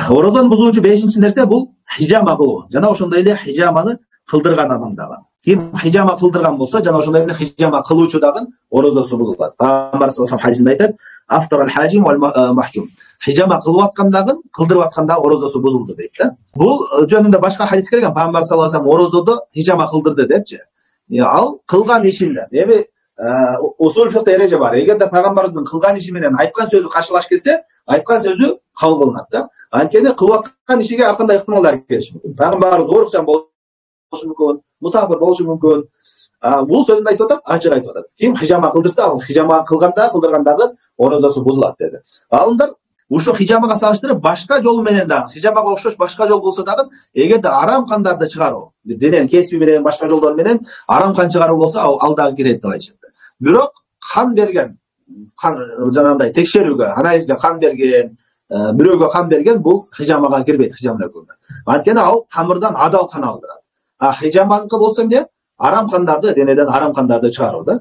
Оразаны бузуучу 5-нчи нерсе бул хижама кылуу. Жана ошондой эле хижаманы кылдырган адам дагы. Ким хижама кылдырган болсо, жана ошондой эле хижама кылуучу дагы орозосу бузулат. Пайгамбар саллаллаху алейхи хадисинде айтат: "Афтар аль-хажим вал махжум." Хижама кылып аткан дагы, кылдырып аткан дагы орозосу бузулду дейт да. Бул жөнүндө башка хадис келген. Пайгамбар саллаллаху алейхи орозодо хижама кылдырды депчи. Ал кылган ишинде. Эми усул фикте эреже бар. Эгерде пайгамбарыбыздын кылган иши менен айткан сөзү каршылаш келсе, айткан сөзү кабыл кылынат да. Анткени кылып аткан ишиге ар кандай ыктымалдар келиши мүмкүн. Пайгамбарыбыз оорукчан болушу мүмкүн, мусафир болушу мүмкүн. Бул сөзүндө айтып атат, ачык айтып атат. Ким хижама кылдырса, ал хижама кылганда, кылдыргандагы орозосу бузулат деди. Алымдар ушу хижамага салыштырып башка жолу менен да, хижамага окшош башка жол болсо дагы, эгерде арам кандарды чыгаруу, дененин кесиби менен башка жолдор менен арам кан чыгаруу болсо, ал дагы кирет деп айтышат. Бирок кан берген, жанагындай текшерүүгө, анализге кан берген, бирөөгө кан берген бул хижамага кирбейт, хижама өкүлүнө. Анткени ал тамырдан адал кан алдырат. Хижаманыкы болсо эмне? Арам кандарды, денеден арам кандарды чыгаруу да.